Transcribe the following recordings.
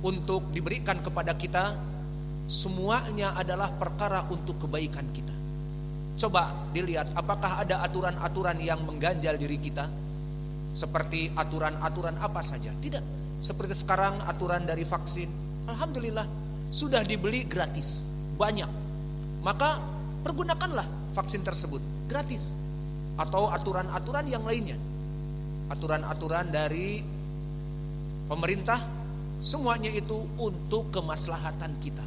untuk diberikan kepada kita, semuanya adalah perkara untuk kebaikan kita. Coba dilihat apakah ada aturan-aturan yang mengganjal diri kita, seperti aturan-aturan apa saja. Tidak. Seperti sekarang aturan dari vaksin, alhamdulillah sudah dibeli gratis, banyak. Maka pergunakanlah vaksin tersebut gratis. Atau aturan-aturan yang lainnya, aturan-aturan dari pemerintah, semuanya itu untuk kemaslahatan kita.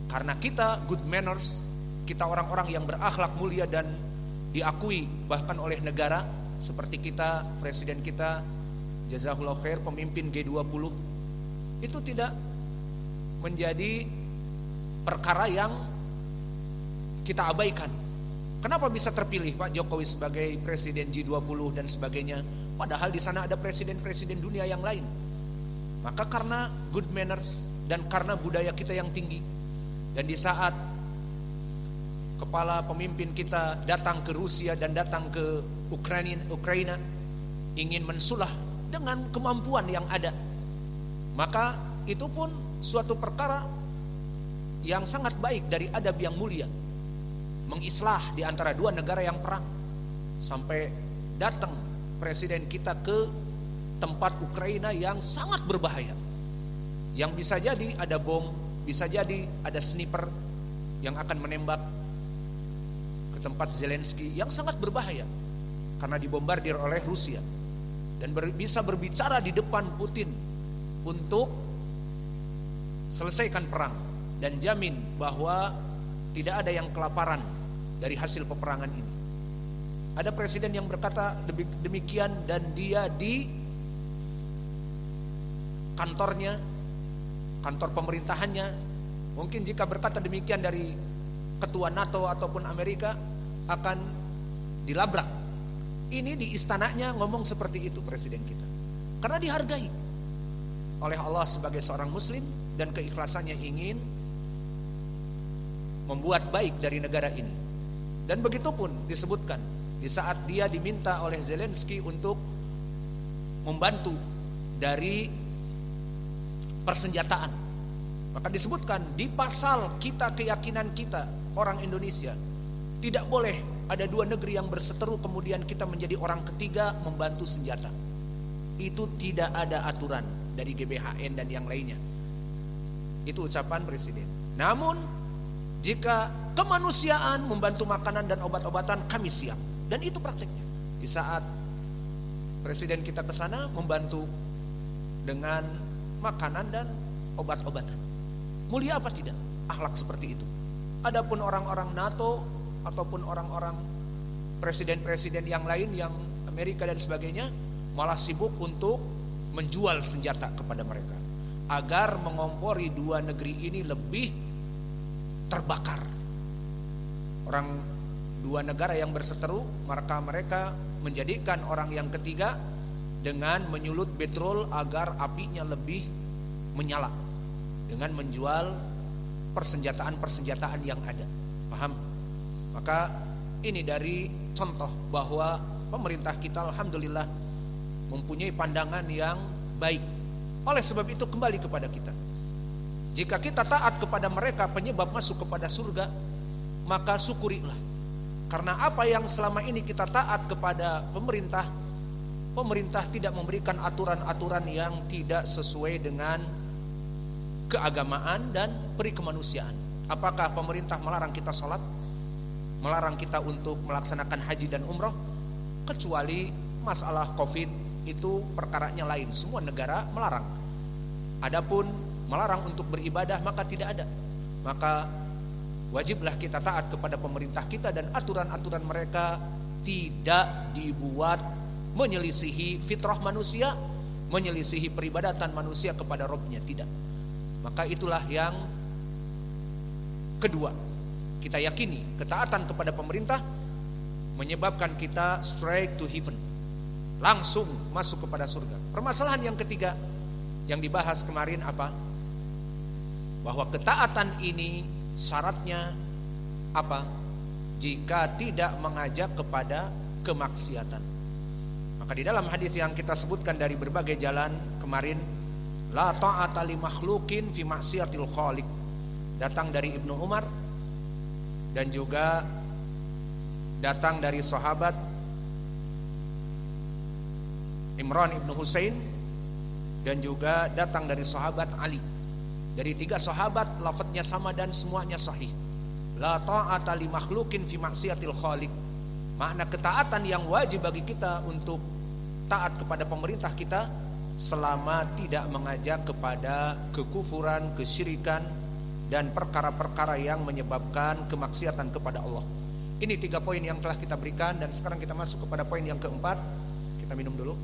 Karena kita good manners, kita orang-orang yang berakhlak mulia dan diakui bahkan oleh negara, seperti kita, presiden kita, jazahullah khair, pemimpin G20, itu tidak menjadi perkara yang kita abaikan. Kenapa bisa terpilih Pak Jokowi sebagai presiden G20 dan sebagainya, padahal di sana ada presiden-presiden dunia yang lain? Maka karena good manners dan karena budaya kita yang tinggi. Dan di saat kepala pemimpin kita datang ke Rusia dan datang ke Ukraina ingin mensulah dengan kemampuan yang ada, maka itu pun suatu perkara yang sangat baik dari adab yang mulia, mengislah di antara dua negara yang perang. Sampai datang presiden kita ke tempat Ukraina yang sangat berbahaya, yang bisa jadi ada bom, bisa jadi ada sniper yang akan menembak ke tempat Zelensky, yang sangat berbahaya karena dibombardir oleh Rusia. Dan bisa berbicara di depan Putin untuk selesaikan perang dan jamin bahwa tidak ada yang kelaparan dari hasil peperangan ini. Ada presiden yang berkata demikian dan dia di kantornya, kantor pemerintahannya, mungkin jika berkata demikian dari ketua NATO ataupun Amerika akan dilabrak. Ini di istananya ngomong seperti itu presiden kita, karena dihargai oleh Allah sebagai seorang muslim dan keikhlasannya ingin membuat baik dari negara ini. Dan begitu pun disebutkan di saat dia diminta oleh Zelensky untuk membantu dari persenjataan, maka disebutkan di pasal kita, keyakinan kita orang Indonesia, tidak boleh ada dua negeri yang berseteru kemudian kita menjadi orang ketiga membantu senjata. Itu tidak ada aturan dari GBHN dan yang lainnya. Itu ucapan presiden. Namun jika kemanusiaan membantu makanan dan obat-obatan, kami siap. Dan itu prakteknya. Di saat presiden kita ke sana membantu dengan makanan dan obat-obatan. Mulia apa tidak akhlak seperti itu? Adapun orang-orang NATO ataupun orang-orang presiden-presiden yang lain, yang Amerika dan sebagainya, malah sibuk untuk menjual senjata kepada mereka agar mengompori dua negeri ini lebih terbakar. Orang dua negara yang berseteru, maka mereka menjadikan orang yang ketiga dengan menyulut petrol agar apinya lebih menyala dengan menjual persenjataan-persenjataan yang ada. Paham? Maka ini dari contoh bahwa pemerintah kita alhamdulillah mempunyai pandangan yang baik. Oleh sebab itu kembali kepada kita. Jika kita taat kepada mereka penyebab masuk kepada surga, maka syukurilah. Karena apa yang selama ini kita taat kepada pemerintah, pemerintah tidak memberikan aturan-aturan yang tidak sesuai dengan keagamaan dan peri kemanusiaan. Apakah pemerintah melarang kita sholat, melarang kita untuk melaksanakan haji dan umroh? Kecuali masalah COVID itu perkaranya lain, semua negara melarang. Adapun melarang untuk beribadah maka tidak ada. Maka wajiblah kita taat kepada pemerintah kita dan aturan-aturan mereka tidak dibuat menyelisihi fitrah manusia, menyelisihi peribadatan manusia kepada Rabb-nya, tidak. Maka itulah yang kedua, kita yakini ketaatan kepada pemerintah menyebabkan kita straight to heaven, langsung masuk kepada surga. Permasalahan yang ketiga yang dibahas kemarin apa? Bahwa ketaatan ini syaratnya apa? Jika tidak mengajak kepada kemaksiatan. Maka di dalam hadis yang kita sebutkan dari berbagai jalan kemarin, La ta'ata li makhlukin fi maksiatil khaliq. Datang dari Ibnu Umar dan juga datang dari sahabat Imran ibnu Husain dan juga datang dari sahabat Ali. Dari 3 sahabat lafadznya sama dan semuanya sahih. La ta'ata li makhlukin fi maksiatil khaliq. Makna ketaatan yang wajib bagi kita untuk taat kepada pemerintah kita selama tidak mengajak kepada kekufuran, kesyirikan dan perkara-perkara yang menyebabkan kemaksiatan kepada Allah. Ini 3 poin yang telah kita berikan dan sekarang kita masuk kepada poin yang keempat. Kita minum dulu.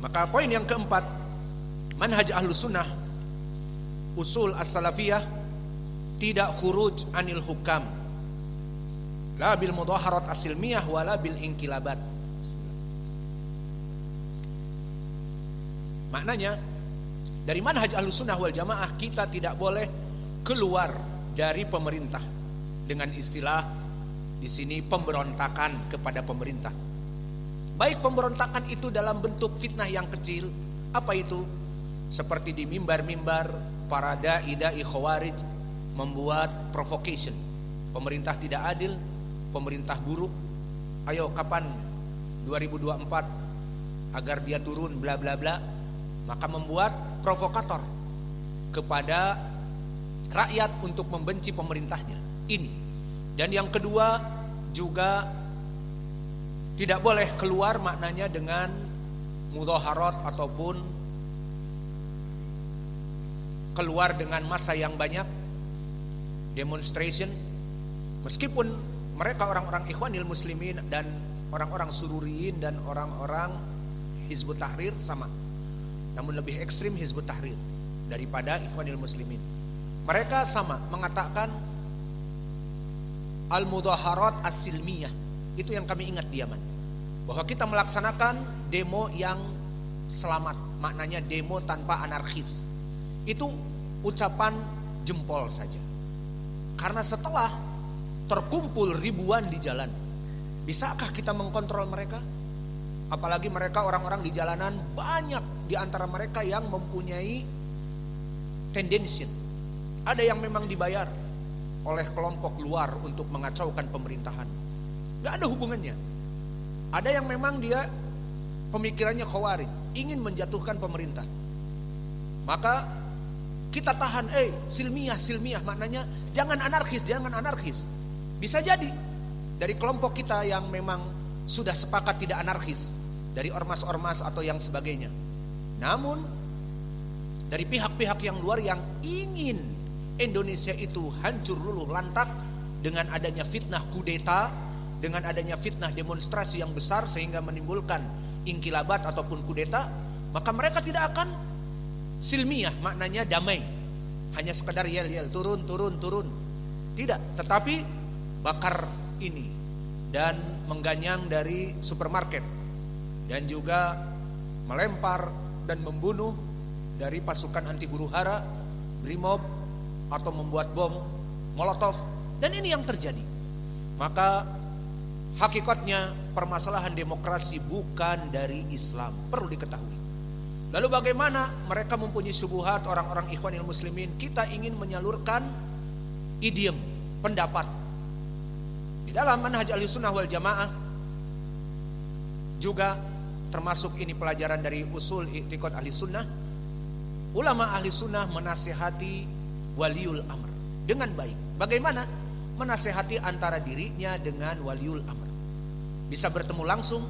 Maka poin yang keempat, manhaj ahlus sunnah, usul as-salafiyah, tidak khuruj anil hukam, la bil mudhaharat as-silmiyah wala bil inqilabat. Maknanya dari manhaj ahlus sunnah wal jamaah, kita tidak boleh keluar dari pemerintah dengan istilah di sini pemberontakan kepada pemerintah. Baik pemberontakan itu dalam bentuk fitnah yang kecil, apa itu? Seperti di mimbar-mimbar para dai-dai khawarij membuat provocation. Pemerintah tidak adil, pemerintah buruk. Ayo kapan 2024 agar dia turun bla bla bla. Maka membuat provokator kepada rakyat untuk membenci pemerintahnya. Ini. Dan yang kedua juga tidak boleh keluar maknanya dengan mudhaharat ataupun keluar dengan massa yang banyak, demonstration. Meskipun mereka orang-orang Ikhwanil Muslimin dan orang-orang Sururiyin dan orang-orang Hizbut Tahrir sama, namun lebih ekstrim Hizbut Tahrir daripada Ikhwanil Muslimin. Mereka sama mengatakan al-mudhaharat as-silmiyah. Itu yang kami ingat diaman, bahwa kita melaksanakan demo yang selamat, maknanya demo tanpa anarkis. Itu ucapan jempol saja. Karena setelah terkumpul ribuan di jalan, bisakah kita mengkontrol mereka? Apalagi mereka orang-orang di jalanan, banyak di antara mereka yang mempunyai tendensi. Ada yang memang dibayar oleh kelompok luar untuk mengacaukan pemerintahan. Gak ada hubungannya. Ada yang memang dia pemikirannya khawarij, ingin menjatuhkan pemerintah. Maka kita tahan, silmiah, maknanya jangan anarkis. Bisa jadi dari kelompok kita yang memang sudah sepakat tidak anarkis, dari ormas-ormas atau yang sebagainya. Namun dari pihak-pihak yang luar yang ingin Indonesia itu hancur luluh lantak dengan adanya fitnah kudeta, dengan adanya fitnah demonstrasi yang besar sehingga menimbulkan inqilabat ataupun kudeta, maka mereka tidak akan silmiah, maknanya damai, hanya sekedar yel-yel turun. Tidak, tetapi bakar ini dan mengganyang dari supermarket dan juga melempar dan membunuh dari pasukan anti huru-hara, Brimob, atau membuat bom Molotov, dan ini yang terjadi. Maka hakikatnya permasalahan demokrasi bukan dari Islam, perlu diketahui. Lalu bagaimana mereka mempunyai syubhat orang-orang Ikhwanil Muslimin? Kita ingin menyalurkan idiom, pendapat. Di dalam manhaj Ahlussunnah wal Jamaah juga termasuk ini pelajaran dari usul i'tiqad Ahlussunnah. Ulama Ahlussunnah menasihati waliul amr dengan baik. Bagaimana? Menasihati antara dirinya dengan waliul amr. Bisa bertemu langsung,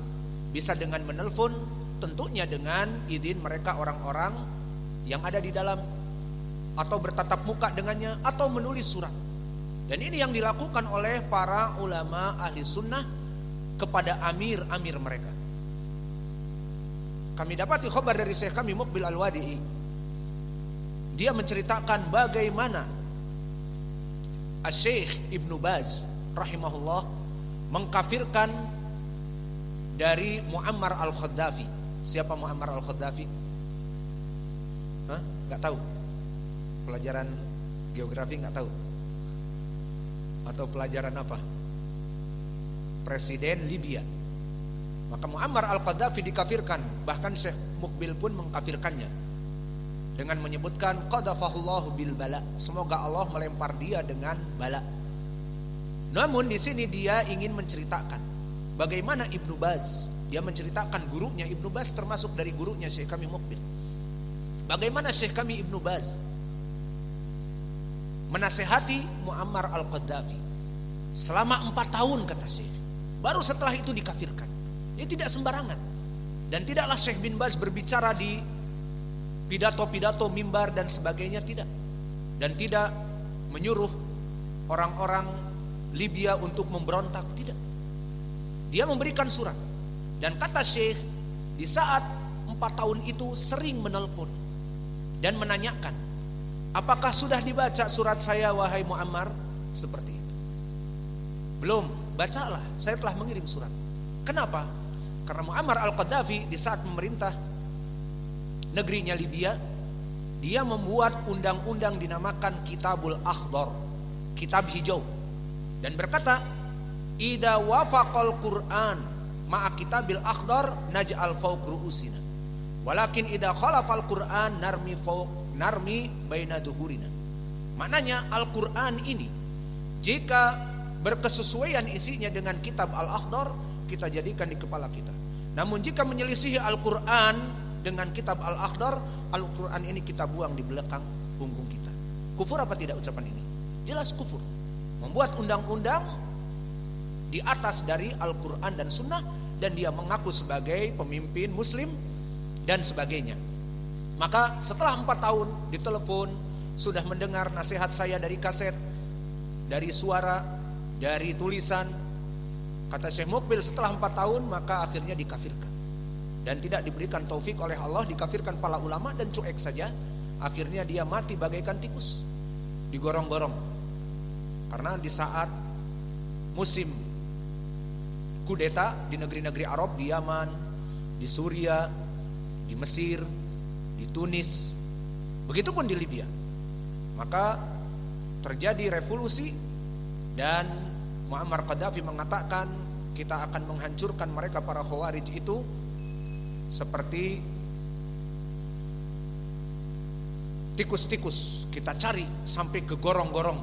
bisa dengan menelpon, tentunya dengan izin mereka orang-orang yang ada di dalam, atau bertatap muka dengannya, atau menulis surat. Dan ini yang dilakukan oleh para ulama ahli sunnah kepada amir-amir mereka. Kami dapati khabar dari Syekh kami Muqbil Al-Wadi'i. Dia menceritakan bagaimana Syekh Ibnu Baz rahimahullah mengkafirkan dari Muammar Al-Khaddafi. Siapa Muammar Al-Khaddafi? Gak tahu. Pelajaran geografi gak tahu. Atau pelajaran apa? presiden Libya. Maka Muammar al-Qaddafi dikafirkan, bahkan Syekh Mukbil pun mengkafirkannya dengan menyebutkan qadafahullahu bil bala, semoga Allah melempar dia dengan bala. Namun di sini dia ingin menceritakan bagaimana Ibnu Baz, dia menceritakan gurunya Ibnu Baz termasuk dari gurunya Syekh kami Mukbil. Bagaimana Syekh kami Ibnu Baz menasehati Muammar al-Qaddafi selama 4 tahun kata Syekh. Baru setelah itu dikafirkan. Ini tidak sembarangan. Dan tidaklah Syekh bin Baz berbicara di pidato-pidato mimbar dan sebagainya, tidak. Dan tidak menyuruh orang-orang Libya untuk memberontak, tidak. Dia memberikan surat. Dan kata Syekh, di saat 4 tahun itu sering menelpon dan menanyakan, apakah sudah dibaca surat saya wahai Muammar? Seperti itu. Belum, bacalah, saya telah mengirim surat. Kenapa? Karena Muammar al-Qaddafi di saat memerintah negerinya Libya, dia membuat undang-undang dinamakan Kitabul Akhdar, kitab hijau, dan berkata, "Idza wafaqal Qur'an ma'a Kitabil Akhdar naj'al fawq ru'usina. Walakin idza khalafal Qur'an narmi baina duhurina." Maknanya Al-Qur'an ini jika berkesesuaian isinya dengan kitab Al-Akhdar, kita jadikan di kepala kita. Namun jika menyelisihi Al-Quran dengan kitab Al-Akhdar, Al-Quran ini kita buang di belakang punggung kita. Kufur apa tidak ucapan ini? Jelas kufur. Membuat undang-undang di atas dari Al-Quran dan Sunnah, dan dia mengaku sebagai pemimpin Muslim dan sebagainya. Maka setelah 4 tahun ditelepon, sudah mendengar nasihat saya dari kaset, dari suara, dari tulisan. Kata Syekh Mukbil, setelah 4 tahun maka akhirnya dikafirkan dan tidak diberikan taufik oleh Allah, dikafirkan para ulama dan cuek saja. Akhirnya dia mati bagaikan tikus, digorong-gorong. Karena di saat musim kudeta di negeri-negeri Arab, di Yaman, di Suria, di Mesir, di Tunis, begitupun di Libya, maka terjadi revolusi. Dan Muammar Qaddafi mengatakan, kita akan menghancurkan mereka para Khawarij itu seperti tikus-tikus, kita cari sampai ke gorong-gorong.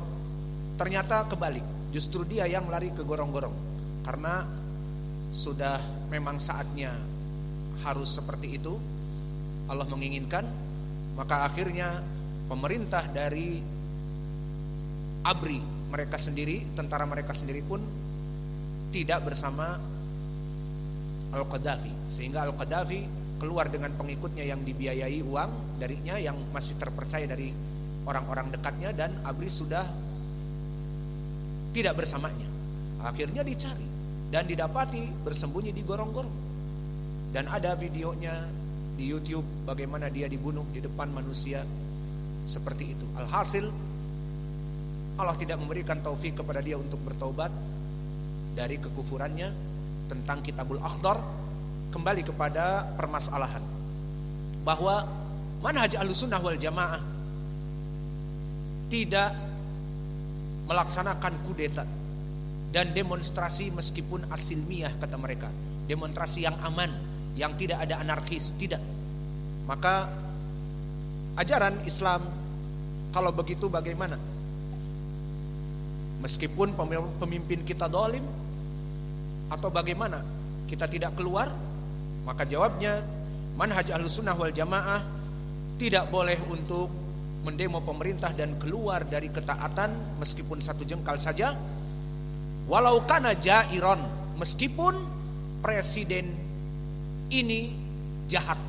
Ternyata kebalik, justru dia yang lari ke gorong-gorong, karena sudah memang saatnya harus seperti itu, Allah menginginkan. Maka akhirnya pemerintah dari ABRI mereka sendiri, tentara mereka sendiri pun tidak bersama Al-Qaddafi, sehingga Al-Qaddafi keluar dengan pengikutnya yang dibiayai uang darinya, yang masih terpercaya dari orang-orang dekatnya, dan ABRI sudah tidak bersamanya. Akhirnya dicari dan didapati bersembunyi di gorong-gorong, dan ada videonya di YouTube bagaimana dia dibunuh di depan manusia seperti itu. Alhasil Allah tidak memberikan taufik kepada dia untuk bertaubat dari kekufurannya tentang Kitabul Akhdar. Kembali kepada permasalahan bahwa manhaj Ahlussunnah wal Jamaah tidak melaksanakan kudeta dan demonstrasi meskipun asilmiyah, kata mereka, demonstrasi yang aman, yang tidak ada anarkis, tidak. Maka ajaran Islam kalau begitu bagaimana? Meskipun pemimpin kita zalim, atau bagaimana kita tidak keluar? Maka jawabnya, manhaj Ahlussunnah wal Jamaah tidak boleh untuk mendemo pemerintah dan keluar dari ketaatan meskipun 1 jengkal saja, walau kana jairon, meskipun presiden ini jahat,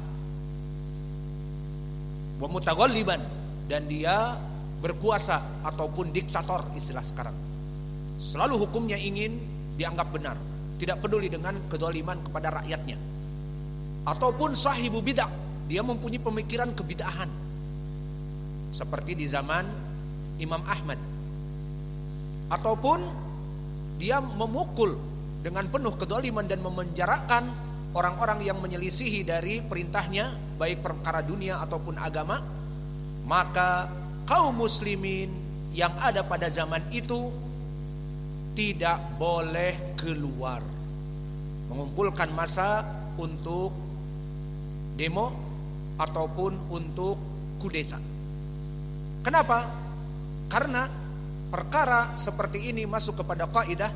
wa mutaghalliban, dan dia berkuasa ataupun diktator istilah sekarang. Selalu hukumnya ingin dianggap benar, tidak peduli dengan kedoliman kepada rakyatnya. Ataupun sahibu bid'ah, dia mempunyai pemikiran kebid'ahan, seperti di zaman Imam Ahmad. Ataupun dia memukul dengan penuh kedoliman dan memenjarakan orang-orang yang menyelisihi dari perintahnya, baik perkara dunia ataupun agama. Maka kaum muslimin yang ada pada zaman itu tidak boleh keluar mengumpulkan massa untuk demo ataupun untuk kudeta. Kenapa? Karena perkara seperti ini masuk kepada kaidah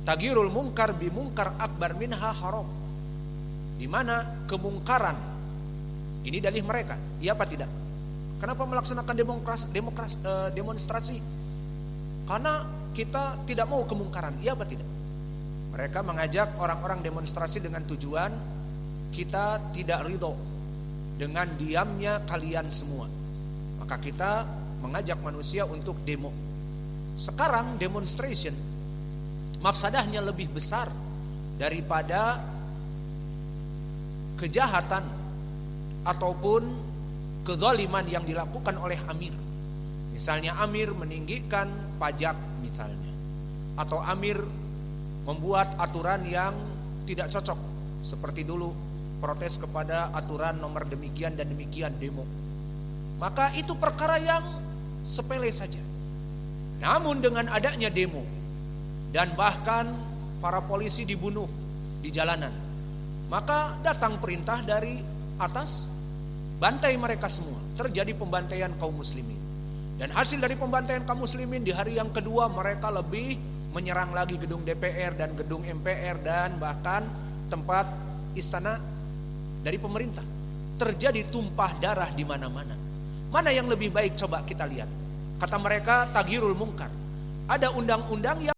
tagyirul munkar bi munkar akbar minha haram, di mana kemungkaran ini dalih mereka, iya apa tidak? Kenapa melaksanakan demonstrasi? Karena kita tidak mau kemungkaran, iya apa tidak? Mereka mengajak orang-orang demonstrasi dengan tujuan kita tidak ridho dengan diamnya kalian semua. Maka kita mengajak manusia untuk demo. Sekarang demonstration mafsadahnya lebih besar daripada kejahatan ataupun kezaliman yang dilakukan oleh amir. Misalnya amir meninggikan pajak misalnya, atau amir membuat aturan yang tidak cocok, seperti dulu protes kepada aturan nomor demikian dan demikian demo. Maka itu perkara yang sepele saja. Namun dengan adanya demo dan bahkan para polisi dibunuh di jalanan, maka datang perintah dari atas, bantai mereka semua. Terjadi pembantaian kaum muslimin. Dan hasil dari pembantaian kaum muslimin di hari yang kedua, mereka lebih menyerang lagi gedung DPR dan gedung MPR dan bahkan tempat istana dari pemerintah. Terjadi tumpah darah di mana-mana. Mana yang lebih baik, coba kita lihat. Kata mereka tagyirul munkar. Ada undang-undang yang